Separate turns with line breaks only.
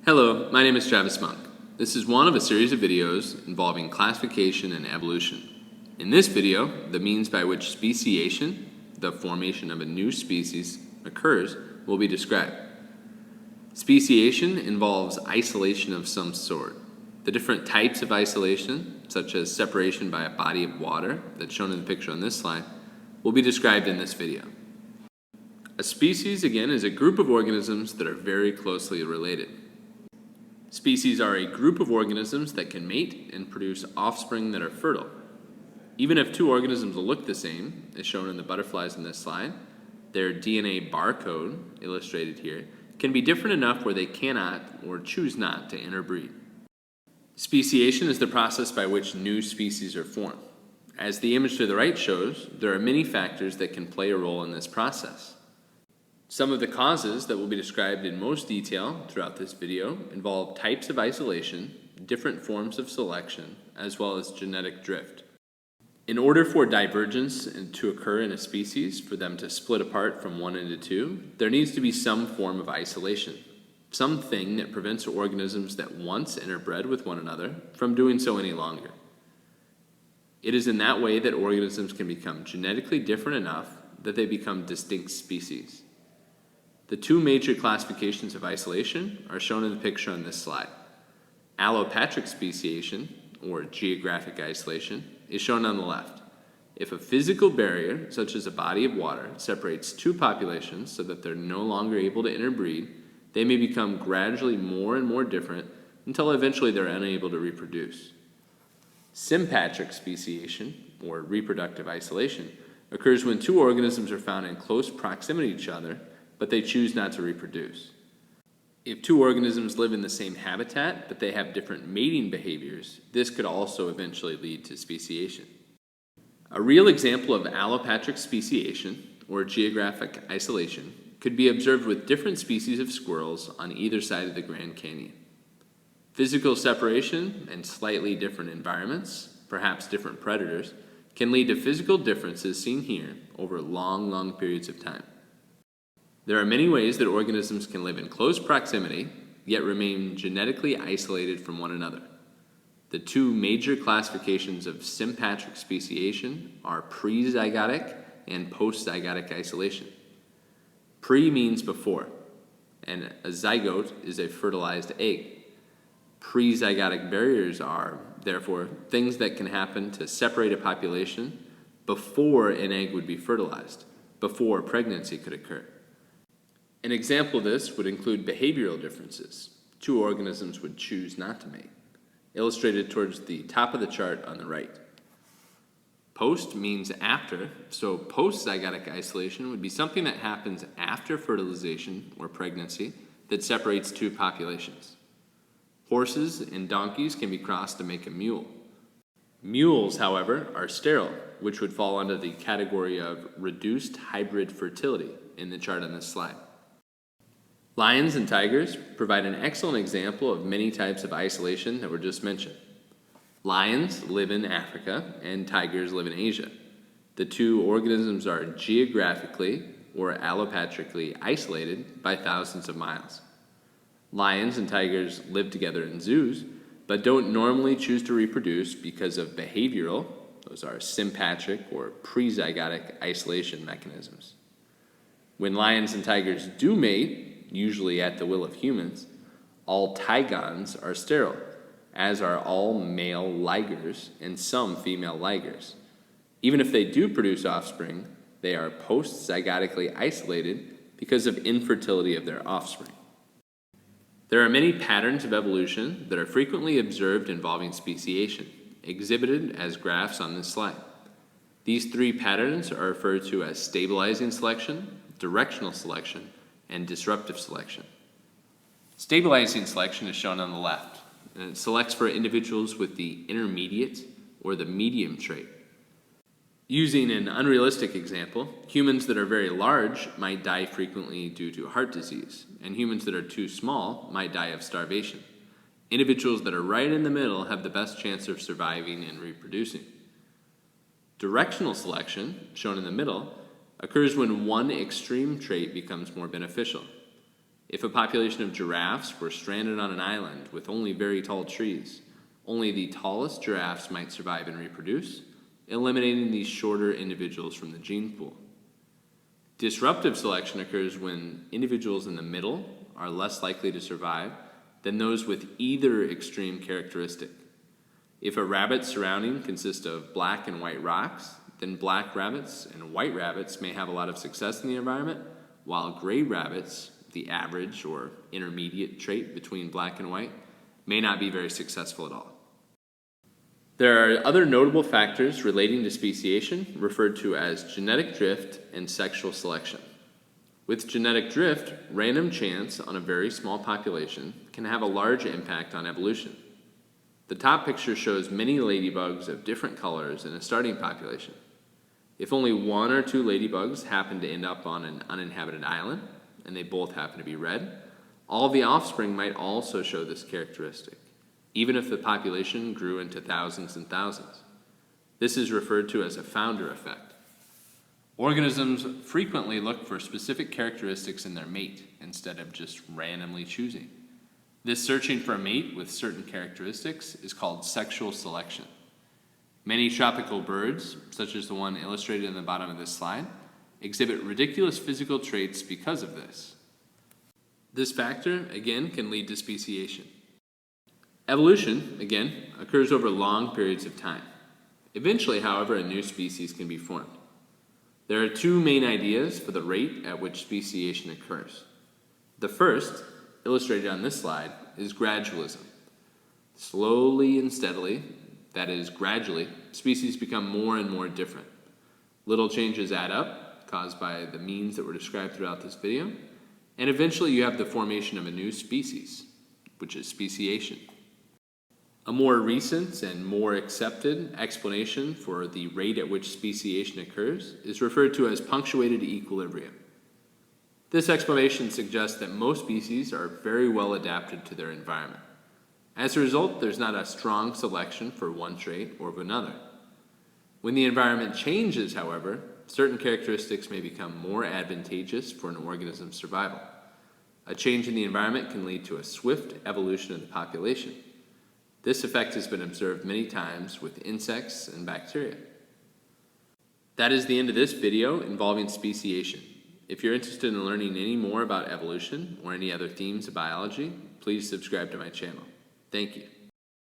Hello, my name is Travis Monk. This is one of a series of videos involving classification and evolution. In this video, the means by which speciation, the formation of a new species, occurs will be described. Speciation involves isolation of some sort. The different types of isolation, such as separation by a body of water, that's shown in the picture on this slide, will be described in this video. A species, again, is a group of organisms that are very closely related. Species are a group of organisms that can mate and produce offspring that are fertile. Even if two organisms look the same, as shown in the butterflies in this slide, their DNA barcode, illustrated here, can be different enough where they cannot or choose not to interbreed. Speciation is the process by which new species are formed. As the image to the right shows, there are many factors that can play a role in this process. Some of the causes that will be described in most detail throughout this video involve types of isolation, different forms of selection, as well as genetic drift. In order for divergence to occur in a species, for them to split apart from one into two, there needs to be some form of isolation, something that prevents organisms that once interbred with one another from doing so any longer. It is in that way that organisms can become genetically different enough that they become distinct species. The two major classifications of isolation are shown in the picture on this slide. Allopatric speciation, or geographic isolation, is shown on the left. If a physical barrier, such as a body of water, separates two populations so that they're no longer able to interbreed, they may become gradually more and more different until eventually they're unable to reproduce. Sympatric speciation, or reproductive isolation, occurs when two organisms are found in close proximity to each other, but they choose not to reproduce. If two organisms live in the same habitat, but they have different mating behaviors, this could also eventually lead to speciation. A real example of allopatric speciation, or geographic isolation, could be observed with different species of squirrels on either side of the Grand Canyon. Physical separation and slightly different environments, perhaps different predators, can lead to physical differences seen here over long periods of time. There are many ways that organisms can live in close proximity, yet remain genetically isolated from one another. The two major classifications of sympatric speciation are pre-zygotic and post-zygotic isolation. Pre means before, and a zygote is a fertilized egg. Pre-zygotic barriers are, therefore, things that can happen to separate a population before an egg would be fertilized, before pregnancy could occur. An example of this would include behavioral differences. Two organisms would choose not to mate, illustrated towards the top of the chart on the right. Post means after, so post-zygotic isolation would be something that happens after fertilization or pregnancy that separates two populations. Horses and donkeys can be crossed to make a mule. Mules, however, are sterile, which would fall under the category of reduced hybrid fertility in the chart on this slide. Lions and tigers provide an excellent example of many types of isolation that were just mentioned. Lions live in Africa and tigers live in Asia. The two organisms are geographically or allopatrically isolated by thousands of miles. Lions and tigers live together in zoos, but don't normally choose to reproduce because of behavioral, those are sympatric or pre-zygotic isolation mechanisms. When lions and tigers do mate, usually at the will of humans, all tigons are sterile, as are all male ligers and some female ligers. Even if they do produce offspring, they are post-zygotically isolated because of infertility of their offspring. There are many patterns of evolution that are frequently observed involving speciation, exhibited as graphs on this slide. These three patterns are referred to as stabilizing selection, directional selection, and disruptive selection. Stabilizing selection is shown on the left, and it selects for individuals with the intermediate or the medium trait. Using an unrealistic example, humans that are very large might die frequently due to heart disease, and humans that are too small might die of starvation. Individuals that are right in the middle have the best chance of surviving and reproducing. Directional selection, shown in the middle, occurs when one extreme trait becomes more beneficial. If a population of giraffes were stranded on an island with only very tall trees, only the tallest giraffes might survive and reproduce, eliminating these shorter individuals from the gene pool. Disruptive selection occurs when individuals in the middle are less likely to survive than those with either extreme characteristic. If a rabbit's surrounding consists of black and white rocks, then black rabbits and white rabbits may have a lot of success in the environment, while gray rabbits, the average or intermediate trait between black and white, may not be very successful at all. There are other notable factors relating to speciation referred to as genetic drift and sexual selection. With genetic drift, random chance on a very small population can have a large impact on evolution. The top picture shows many ladybugs of different colors in a starting population. If only one or two ladybugs happen to end up on an uninhabited island, and they both happen to be red, all of the offspring might also show this characteristic, even if the population grew into thousands and thousands. This is referred to as a founder effect. Organisms frequently look for specific characteristics in their mate instead of just randomly choosing. This searching for a mate with certain characteristics is called sexual selection. Many tropical birds, such as the one illustrated in the bottom of this slide, exhibit ridiculous physical traits because of this. This factor, again, can lead to speciation. Evolution, again, occurs over long periods of time. Eventually, however, a new species can be formed. There are two main ideas for the rate at which speciation occurs. The first, illustrated on this slide, is gradualism. Slowly and steadily, that is, gradually, species become more and more different. Little changes add up, caused by the means that were described throughout this video, and eventually you have the formation of a new species, which is speciation. A more recent and more accepted explanation for the rate at which speciation occurs is referred to as punctuated equilibrium. This explanation suggests that most species are very well adapted to their environment. As a result, there's not a strong selection for one trait or another. When the environment changes, however, certain characteristics may become more advantageous for an organism's survival. A change in the environment can lead to a swift evolution of the population. This effect has been observed many times with insects and bacteria. That is the end of this video involving speciation. If you're interested in learning any more about evolution or any other themes of biology, please subscribe to my channel. Thank you.